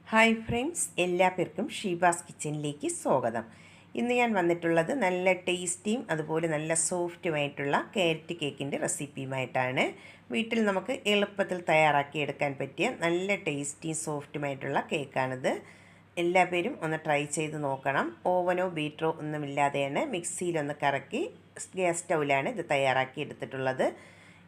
Hi friends, എല്ലാവർക്കും ഷീബാസ് കിച്ചണിലേക്ക് സ്വാഗതം. ഇന്ന് ഞാൻ വന്നിട്ടുള്ളത് നല്ല ടേസ്റ്റിയും അതുപോലെ നല്ല സോഫ്റ്റുമായിട്ടുള്ള ക്യാരറ്റ് കേക്കിൻ്റെ റെസിപ്പിയുമായിട്ടാണ്. വീട്ടിൽ നമുക്ക് എളുപ്പത്തിൽ തയ്യാറാക്കിയെടുക്കാൻ പറ്റിയ നല്ല ടേസ്റ്റിയും സോഫ്റ്റുമായിട്ടുള്ള കേക്കാണിത്. എല്ലാവരും ഒന്ന് ട്രൈ ചെയ്ത് നോക്കണം. ഓവനോ ബീറ്ററോ ഒന്നുമില്ലാതെയാണ് മിക്സിയിലൊന്ന് കറക്കി ഗ്യാസ് സ്റ്റൗവിലാണ് ഇത് തയ്യാറാക്കി എടുത്തിട്ടുള്ളത്.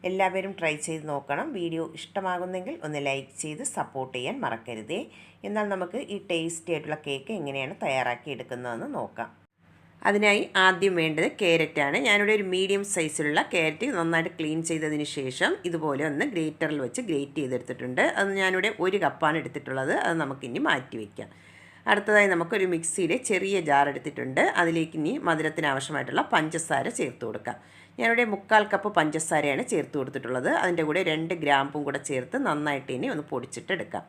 എല്ലാവരും ട്രൈ ചെയ്ത് നോക്കണം. വീഡിയോ ഇഷ്ടമാകുന്നെങ്കിൽ ഒന്ന് ലൈക്ക് ചെയ്ത് സപ്പോർട്ട് ചെയ്യാൻ മറക്കരുതേ. എന്നാൽ നമുക്ക് ഈ ടേസ്റ്റി ആയിട്ടുള്ള കേക്ക് എങ്ങനെയാണ് തയ്യാറാക്കി എടുക്കുന്നതെന്ന് നോക്കാം. അതിനായി ആദ്യം വേണ്ടത് ക്യാരറ്റാണ്. ഞാനിവിടെ ഒരു മീഡിയം സൈസിലുള്ള ക്യാരറ്റ് നന്നായിട്ട് ക്ലീൻ ചെയ്തതിന് ശേഷം ഇതുപോലെ ഒന്ന് ഗ്രേറ്ററിൽ വെച്ച് ഗ്രേറ്റ് ചെയ്തെടുത്തിട്ടുണ്ട്. അത് ഞാനിവിടെ 1 കപ്പാണ് എടുത്തിട്ടുള്ളത്. അത് നമുക്കിനി മാറ്റി വയ്ക്കാം. അടുത്തതായി നമുക്കൊരു മിക്സിയുടെ ചെറിയ ജാർ എടുത്തിട്ടുണ്ട്. അതിലേക്ക് ഇനി മധുരത്തിന് ആവശ്യമായിട്ടുള്ള പഞ്ചസാര ചേർത്ത് കൊടുക്കാം. ഞാനിവിടെ 1/4 കപ്പ് പഞ്ചസാരയാണ് ചേർത്ത് കൊടുത്തിട്ടുള്ളത്. അതിൻ്റെ കൂടെ 2 ഗ്രാമ്പും കൂടെ ചേർത്ത് നന്നായിട്ട് ഇനി ഒന്ന് പൊടിച്ചിട്ടെടുക്കാം.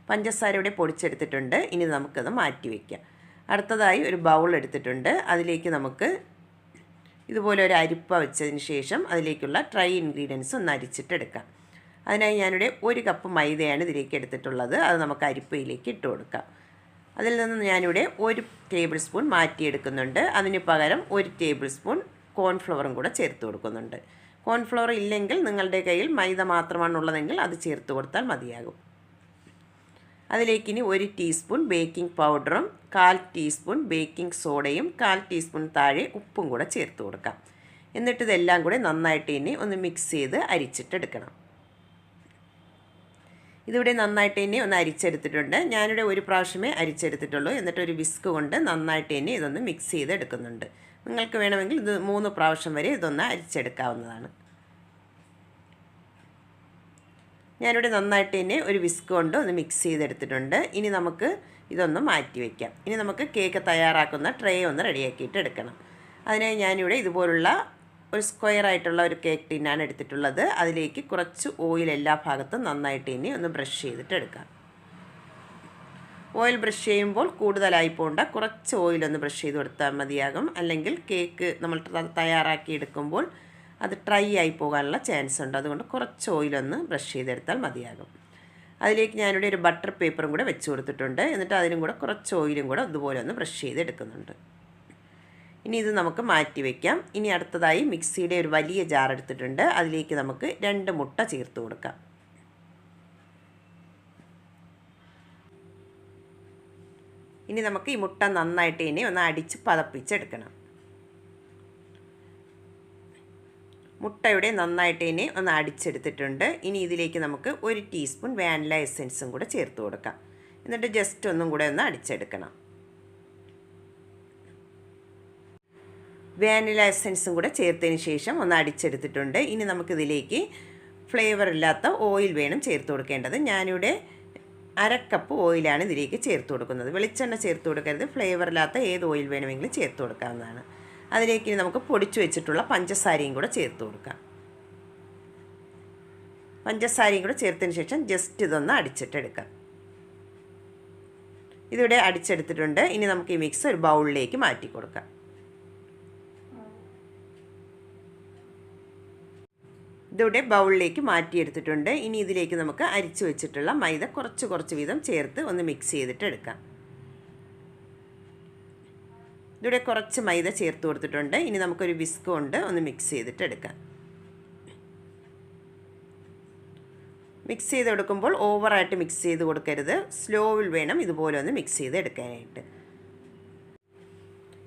പഞ്ചസാര ഇവിടെ പൊടിച്ചെടുത്തിട്ടുണ്ട്. ഇനി നമുക്കത് മാറ്റി വയ്ക്കാം. അടുത്തതായി ഒരു ബൗൾ എടുത്തിട്ടുണ്ട്. അതിലേക്ക് നമുക്ക് ഇതുപോലെ ഒരു അരിപ്പ വെച്ചതിന് ശേഷം അതിലേക്കുള്ള ഡ്രൈ ഇൻഗ്രീഡിയൻസ് ഒന്ന് അരിച്ചിട്ടെടുക്കാം. അതിനായി ഞാനിവിടെ 1 കപ്പ് മൈദയാണ് ഇതിലേക്ക് എടുത്തിട്ടുള്ളത്. അത് നമുക്ക് അരിപ്പയിലേക്ക് ഇട്ട് കൊടുക്കാം. അതിൽ നിന്ന് ഞാനിവിടെ 1 ടേബിൾ സ്പൂൺ മാറ്റിയെടുക്കുന്നുണ്ട്. അതിന് പകരം 1 ടേബിൾ സ്പൂൺ കോൺഫ്ലവറും കൂടെ ചേർത്ത് കൊടുക്കുന്നുണ്ട്. കോൺഫ്ലവർ ഇല്ലെങ്കിൽ നിങ്ങളുടെ കയ്യിൽ മൈദ മാത്രമാണുള്ളതെങ്കിൽ അത് ചേർത്ത് കൊടുത്താൽ മതിയാകും. അതിലേക്ക് ഇനി 1 ടീസ്പൂൺ ബേക്കിംഗ് പൗഡറും 1/4 ടീസ്പൂൺ ബേക്കിംഗ് സോഡയും 1/4 ടീസ്പൂൺ താഴെ ഉപ്പും കൂടെ ചേർത്ത് കൊടുക്കാം. എന്നിട്ട് ഇതെല്ലാം കൂടെ നന്നായിട്ട് ഇനി ഒന്ന് മിക്സ് ചെയ്ത് അരിച്ചിട്ടെടുക്കണം. ഇതിവിടെ നന്നായിട്ട് ഇനി ഒന്ന് അരിച്ചെടുത്തിട്ടുണ്ട്. ഞാനിവിടെ 1 പ്രാവശ്യമേ അരിച്ചെടുത്തിട്ടുള്ളൂ. എന്നിട്ടൊരു വിസ്ക് കൊണ്ട് നന്നായിട്ട് ഇനി ഇതൊന്ന് മിക്സ് ചെയ്തെടുക്കുന്നുണ്ട്. നിങ്ങൾക്ക് വേണമെങ്കിൽ ഇത് 3 പ്രാവശ്യം വരെ ഇതൊന്ന് അരിച്ചെടുക്കാവുന്നതാണ്. ഞാനിവിടെ നന്നായിട്ട് ഇനി ഒരു വിസ്ക് കൊണ്ട് ഒന്ന് മിക്സ് ചെയ്തെടുത്തിട്ടുണ്ട്. ഇനി നമുക്ക് ഇതൊന്ന് മാറ്റി വയ്ക്കാം. ഇനി നമുക്ക് കേക്ക് തയ്യാറാക്കുന്ന ട്രേ ഒന്ന് റെഡിയാക്കിയിട്ട് എടുക്കണം. അതിനായി ഞാനിവിടെ ഇതുപോലുള്ള ഒരു സ്ക്വയർ ആയിട്ടുള്ള ഒരു കേക്ക് ടിന്നാണ് എടുത്തിട്ടുള്ളത്. അതിലേക്ക് കുറച്ച് ഓയിൽ എല്ലാ ഭാഗത്തും നന്നായിട്ട് ഇനി ഒന്ന് ബ്രഷ് ചെയ്തിട്ട് എടുക്കാം. ഓയിൽ ബ്രഷ് ചെയ്യുമ്പോൾ കൂടുതലായി പോകണ്ട, കുറച്ച് ഓയിലൊന്ന് ബ്രഷ് ചെയ്ത് കൊടുത്താൽ മതിയാകും. അല്ലെങ്കിൽ കേക്ക് നമ്മൾ തയ്യാറാക്കി എടുക്കുമ്പോൾ അത് ഡ്രൈ ആയി പോകാനുള്ള ചാൻസ് ഉണ്ട്. അതുകൊണ്ട് കുറച്ച് ഓയിലൊന്ന് ബ്രഷ് ചെയ്തെടുത്താൽ മതിയാകും. അതിലേക്ക് ഞാനിവിടെ ഒരു ബട്ടർ പേപ്പറും കൂടെ വെച്ച് കൊടുത്തിട്ടുണ്ട്. എന്നിട്ട് അതിനും കൂടെ കുറച്ച് ഓയിലും കൂടെ അതുപോലെ ഒന്ന് ബ്രഷ് ചെയ്തെടുക്കുന്നുണ്ട്. ഇനി ഇത് നമുക്ക് മാറ്റി വയ്ക്കാം. ഇനി അടുത്തതായി മിക്സിയുടെ ഒരു വലിയ ജാർ എടുത്തിട്ടുണ്ട്. അതിലേക്ക് നമുക്ക് 2 മുട്ട ചേർത്ത് കൊടുക്കാം. ഇനി നമുക്ക് ഈ മുട്ട നന്നായിട്ട് ഇനി ഒന്ന് അടിച്ച് പതപ്പിച്ചെടുക്കണം. മുട്ടയുടെ നന്നായിട്ട് ഇനി ഒന്ന് അടിച്ചെടുത്തിട്ടുണ്ട്. ഇനി ഇതിലേക്ക് നമുക്ക് 1 ടീസ്പൂൺ വാനില എസൻസും കൂടെ ചേർത്ത് കൊടുക്കാം. എന്നിട്ട് ജസ്റ്റ് ഒന്നും കൂടെ ഒന്ന് അടിച്ചെടുക്കണം. വാനില എസൻസും കൂടെ ചേർത്തതിന് ശേഷം ഒന്ന് അടിച്ചെടുത്തിട്ടുണ്ട്. ഇനി നമുക്കിതിലേക്ക് ഫ്ലേവർ ഇല്ലാത്ത ഓയിൽ വേണം ചേർത്ത് കൊടുക്കേണ്ടത്. ഞാനിവിടെ 1/2 കപ്പ് ഓയിലാണ് ഇതിലേക്ക് ചേർത്ത് കൊടുക്കുന്നത്. വെളിച്ചെണ്ണ ചേർത്ത് കൊടുക്കരുത്. ഫ്ലേവർ ഇല്ലാത്ത ഏത് ഓയിൽ വേണമെങ്കിലും ചേർത്ത് കൊടുക്കാവുന്നതാണ്. അതിലേക്ക് നമുക്ക് പൊടിച്ചു വെച്ചിട്ടുള്ള പഞ്ചസാരയും കൂടെ ചേർത്ത് കൊടുക്കാം. പഞ്ചസാരയും കൂടെ ചേർത്തതിന് ശേഷം ജസ്റ്റ് ഇതൊന്ന് അടിച്ചിട്ടെടുക്കാം. ഇതിവിടെ അടിച്ചെടുത്തിട്ടുണ്ട്. ഇനി നമുക്ക് ഈ മിക്സ് ഒരു ബൗളിലേക്ക് മാറ്റി കൊടുക്കാം. ഇതിവിടെ ബൗളിലേക്ക് മാറ്റിയെടുത്തിട്ടുണ്ട്. ഇനി ഇതിലേക്ക് നമുക്ക് അരിച്ചു വെച്ചിട്ടുള്ള മൈദ കുറച്ച് വീതം ചേർത്ത് ഒന്ന് മിക്സ് ചെയ്തിട്ട് എടുക്കാം. ഇതിവിടെ കുറച്ച് മൈദ ചേർത്ത് കൊടുത്തിട്ടുണ്ട്. ഇനി നമുക്കൊരു വിസ്ക് കൊണ്ട് ഒന്ന് മിക്സ് ചെയ്തിട്ട് എടുക്കാം. മിക്സ് ചെയ്തെടുക്കുമ്പോൾ ഓവറായിട്ട് മിക്സ് ചെയ്ത് കൊടുക്കരുത്. സ്ലോവിൽ വേണം ഇതുപോലെ ഒന്ന് മിക്സ് ചെയ്ത് എടുക്കാനായിട്ട്.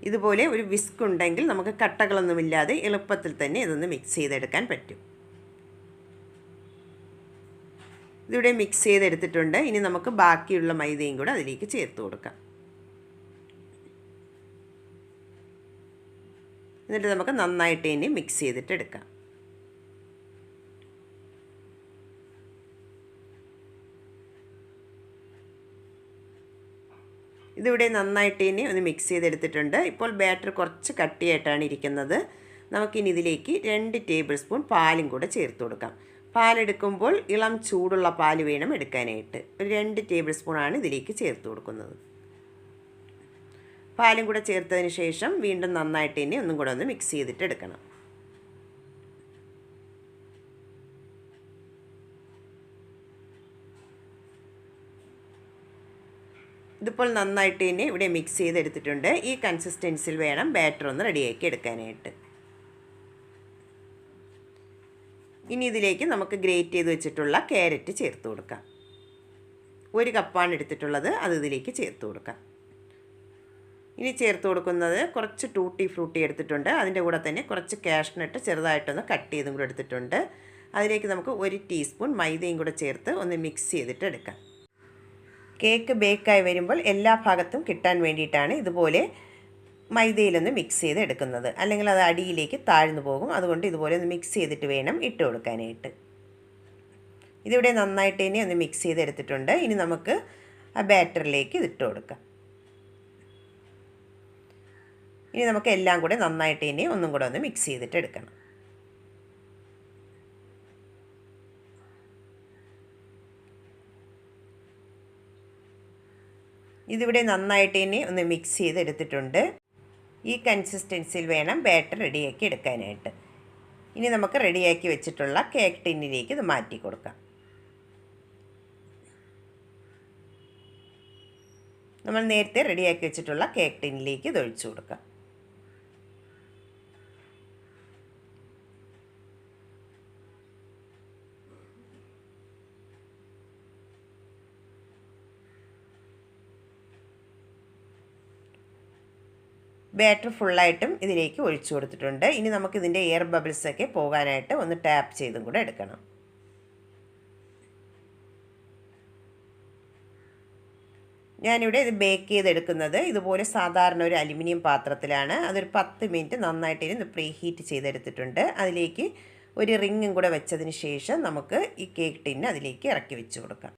ഇതുപോലെ ഒരു വിസ്ക് ഉണ്ടെങ്കിൽ നമുക്ക് കട്ടകളൊന്നുമില്ലാതെ എളുപ്പത്തിൽ തന്നെ ഇതൊന്ന് മിക്സ് ചെയ്തെടുക്കാൻ പറ്റും. ഇതിവിടെ മിക്സ് ചെയ്തെടുത്തിട്ടുണ്ട്. ഇനി നമുക്ക് ബാക്കിയുള്ള മൈദയും കൂടെ അതിലേക്ക് ചേർത്ത് കൊടുക്കാം. എന്നിട്ട് നമുക്ക് നന്നായിട്ട് ഇനി മിക്സ് ചെയ്തിട്ട് എടുക്കാം. ഇതിവിടെ നന്നായിട്ട് ഇനി ഒന്ന് മിക്സ് ചെയ്തെടുത്തിട്ടുണ്ട്. ഇപ്പോൾ ബാറ്റർ കുറച്ച് കട്ടിയായിട്ടാണ് ഇരിക്കുന്നത്. നമുക്കിനി ഇതിലേക്ക് 2 ടേബിൾ സ്പൂൺ പാലും കൂടെ ചേർത്ത് കൊടുക്കാം. പാലെടുക്കുമ്പോൾ ഇളം ചൂടുള്ള പാൽ വേണം എടുക്കാനായിട്ട്. ഒരു 2 ടേബിൾ സ്പൂണാണ് ഇതിലേക്ക് ചേർത്ത് കൊടുക്കുന്നത്. പാലും കൂടെ ചേർത്തതിന് ശേഷം വീണ്ടും നന്നായിട്ട് ഇനി ഒന്നും കൂടെ ഒന്ന് മിക്സ് ചെയ്തിട്ട് എടുക്കണം. ഇതിപ്പോൾ നന്നായിട്ട് തന്നെ ഇവിടെ മിക്സ് ചെയ്തെടുത്തിട്ടുണ്ട്. ഈ കൺസിസ്റ്റൻസിൽ വേണം ബാറ്റർ ഒന്ന് റെഡിയാക്കി എടുക്കാനായിട്ട്. ഇനി ഇതിലേക്ക് നമുക്ക് ഗ്രേറ്റ് ചെയ്ത് വെച്ചിട്ടുള്ള ക്യാരറ്റ് ചേർത്ത് കൊടുക്കാം. 1 കപ്പാണ് എടുത്തിട്ടുള്ളത്, അത് ഇതിലേക്ക് ചേർത്ത് കൊടുക്കാം. ഇനി ചേർത്ത് കൊടുക്കുന്നത് കുറച്ച് ടൂട്ടി ഫ്രൂട്ടി എടുത്തിട്ടുണ്ട്. അതിൻ്റെ കൂടെ തന്നെ കുറച്ച് കാഷ്നട്ട് ചെറുതായിട്ടൊന്ന് കട്ട് ചെയ്തും കൂടെ എടുത്തിട്ടുണ്ട്. അതിലേക്ക് നമുക്ക് 1 ടീസ്പൂൺ മൈദയും കൂടെ ചേർത്ത് ഒന്ന് മിക്സ് ചെയ്തിട്ട് എടുക്കാം. കേക്ക് ബേക്കായി വരുമ്പോൾ എല്ലാ ഭാഗത്തും കിട്ടാൻ വേണ്ടിയിട്ടാണ് ഇതുപോലെ മൈദയിലൊന്ന് മിക്സ് ചെയ്ത് എടുക്കുന്നത്. അല്ലെങ്കിൽ അത് അടിയിലേക്ക് താഴ്ന്നു പോകും. അതുകൊണ്ട് ഇതുപോലെ ഒന്ന് മിക്സ് ചെയ്തിട്ട് വേണം ഇട്ട് കൊടുക്കാനായിട്ട്. ഇതിവിടെ നന്നായിട്ട് തന്നെ ഒന്ന് മിക്സ് ചെയ്തെടുത്തിട്ടുണ്ട്. ഇനി നമുക്ക് ആ ബാറ്ററിലേക്ക് ഇതിട്ട് കൊടുക്കാം. ഇനി നമുക്ക് എല്ലാം കൂടെ നന്നായിട്ട് തന്നെ ഒന്നും കൂടെ ഒന്ന് മിക്സ് ചെയ്തിട്ട് എടുക്കണം. ഇതിവിടെ നന്നായിട്ട് തന്നെ ഒന്ന് മിക്സ് ചെയ്തെടുത്തിട്ടുണ്ട്. ഈ കൺസിസ്റ്റൻസിയിൽ വേണം ബാറ്റർ റെഡിയാക്കി എടുക്കാനായിട്ട്. ഇനി നമുക്ക് റെഡിയാക്കി വെച്ചിട്ടുള്ള കേക്ക് ടിന്നിലേക്ക് ഇത് മാറ്റി കൊടുക്കാം. നമ്മൾ നേരത്തെ റെഡിയാക്കി വെച്ചിട്ടുള്ള കേക്ക് ടിന്നിലേക്ക് ഇത് ഒഴിച്ചു കൊടുക്കാം. ബാറ്റർ ഫുള്ളായിട്ടും ഇതിലേക്ക് ഒഴിച്ചു കൊടുത്തിട്ടുണ്ട്. ഇനി നമുക്കിതിൻ്റെ എയർ ബബിൾസൊക്കെ പോകാനായിട്ട് ഒന്ന് ടാപ്പ് ചെയ്തും കൂടെ എടുക്കണം. ഞാനിവിടെ ഇത് ബേക്ക് ചെയ്തെടുക്കുന്നത് ഇതുപോലെ സാധാരണ ഒരു അലുമിനിയം പാത്രത്തിലാണ്. അതൊരു 10 മിനിറ്റ് നന്നായിട്ട് ഇത് പ്രീ ഹീറ്റ് ചെയ്തെടുത്തിട്ടുണ്ട്. അതിലേക്ക് ഒരു റിങ്ങും കൂടെ വെച്ചതിന് ശേഷം നമുക്ക് ഈ കേക്ക് ടിന്ന് അതിലേക്ക് ഇറക്കി വെച്ച് കൊടുക്കാം.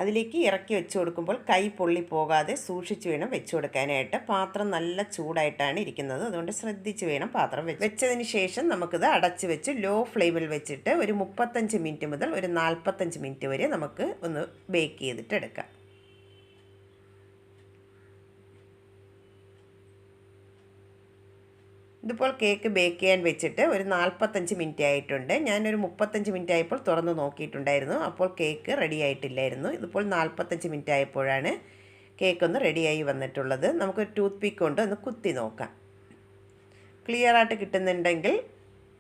അതിലേക്ക് ഇറക്കി വെച്ച് കൊടുക്കുമ്പോൾ കൈ പൊള്ളി പോകാതെ സൂക്ഷിച്ച് വേണം വെച്ച് കൊടുക്കാനായിട്ട്. പാത്രം നല്ല ചൂടായിട്ടാണ് ഇരിക്കുന്നത്, അതുകൊണ്ട് ശ്രദ്ധിച്ച് വേണം പാത്രം വെച്ചതിന് ശേഷം നമുക്കിത് അടച്ച് വെച്ച് ലോ ഫ്ലെയിമിൽ വെച്ചിട്ട് ഒരു 35 മിനിറ്റ് മുതൽ ഒരു 45 മിനിറ്റ് വരെ നമുക്ക് ഒന്ന് ബേക്ക് ചെയ്തിട്ട് എടുക്കാം. ഇതിപ്പോൾ കേക്ക് ബേക്ക് ചെയ്യാൻ വെച്ചിട്ട് ഒരു 45 മിനിറ്റ് ആയിട്ടുണ്ട്. ഞാനൊരു 35 മിനിറ്റ് ആയപ്പോൾ തുറന്ന് നോക്കിയിട്ടുണ്ടായിരുന്നു. അപ്പോൾ കേക്ക് റെഡി ആയിട്ടില്ലായിരുന്നു. ഇതിപ്പോൾ 45 മിനിറ്റ് ആയപ്പോഴാണ് കേക്ക് ഒന്ന് റെഡിയായി വന്നിട്ടുള്ളത്. നമുക്ക് ടൂത്ത് പിക്ക് കൊണ്ട് ഒന്ന് കുത്തി നോക്കാം. ക്ലിയറായിട്ട് കിട്ടുന്നുണ്ടെങ്കിൽ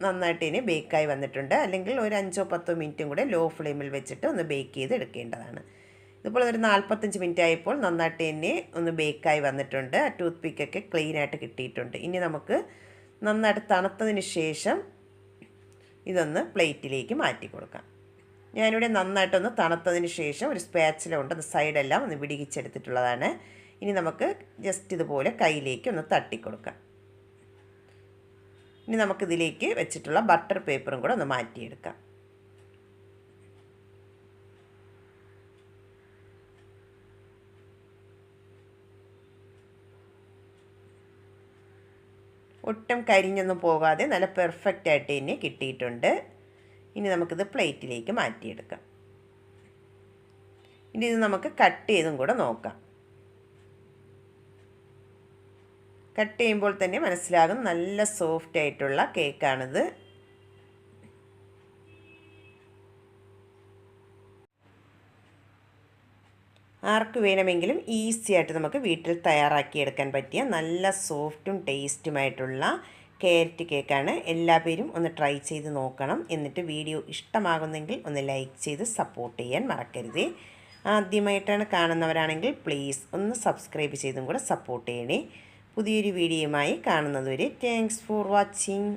നന്നായിട്ട് ഇനി ബേക്കായി വന്നിട്ടുണ്ട്. അല്ലെങ്കിൽ ഒരു 5-10 മിനിറ്റും കൂടെ ലോ ഫ്ലെയിമിൽ വെച്ചിട്ട് ഒന്ന് ബേക്ക് ചെയ്ത് എടുക്കേണ്ടതാണ്. ഇതിപ്പോൾ ഒരു 45 മിനിറ്റ് ആയപ്പോൾ നന്നായിട്ട് തന്നെ ഒന്ന് ബേക്കായി വന്നിട്ടുണ്ട്. ആ ടൂത്ത് പിക്കൊക്കെ ക്ലീനായിട്ട് കിട്ടിയിട്ടുണ്ട്. ഇനി നമുക്ക് നന്നായിട്ട് തണുത്തതിന് ശേഷം ഇതൊന്ന് പ്ലേറ്റിലേക്ക് മാറ്റി കൊടുക്കാം. ഞാനിവിടെ നന്നായിട്ടൊന്ന് തണുത്തതിന് ശേഷം ഒരു സ്പാച്ചില കൊണ്ട് അത് സൈഡെല്ലാം ഒന്ന് വിടിയിച്ചെടുത്തിട്ടുള്ളതാണ്. ഇനി നമുക്ക് ജസ്റ്റ് ഇതുപോലെ കയ്യിലേക്ക് ഒന്ന് തട്ടിക്കൊടുക്കാം. ഇനി നമുക്കിതിലേക്ക് വെച്ചിട്ടുള്ള ബട്ടർ പേപ്പറും കൂടെ ഒന്ന് മാറ്റിയെടുക്കാം. ഒട്ടും കരിഞ്ഞൊന്നും പോകാതെ നല്ല പെർഫെക്റ്റ് ആയിട്ട് തന്നെ കിട്ടിയിട്ടുണ്ട്. ഇനി നമുക്കിത് പ്ലേറ്റിലേക്ക് മാറ്റിയെടുക്കാം. ഇനി ഇത് നമുക്ക് കട്ട് ചെയ്തും കൂടെ നോക്കാം. കട്ട് ചെയ്യുമ്പോൾ തന്നെ മനസ്സിലാകും നല്ല സോഫ്റ്റ് ആയിട്ടുള്ള കേക്കാണിത്. ആർക്ക് വേണമെങ്കിലും ഈസി ആയിട്ട് നമുക്ക് വീട്ടിൽ തയ്യാറാക്കിയെടുക്കാൻ പറ്റിയ നല്ല സോഫ്റ്റും ടേസ്റ്റുമായിട്ടുള്ള ക്യാരറ്റ് കേക്കാണ്. എല്ലാവരും ഒന്ന് ട്രൈ ചെയ്ത് നോക്കണം. എന്നിട്ട് വീഡിയോ ഇഷ്ടമാകുന്നെങ്കിൽ ഒന്ന് ലൈക്ക് ചെയ്ത് സപ്പോർട്ട് ചെയ്യാൻ മറക്കരുത്. ആദ്യമായിട്ടാണ് കാണുന്നവരാണെങ്കിൽ പ്ലീസ് ഒന്ന് സബ്സ്ക്രൈബ് ചെയ്തും കൂടെ സപ്പോർട്ട് ചെയ്യണേ. പുതിയൊരു വീഡിയോയുമായി കാണുന്നതുവരെ താങ്ക്സ് ഫോർ വാച്ചിങ്.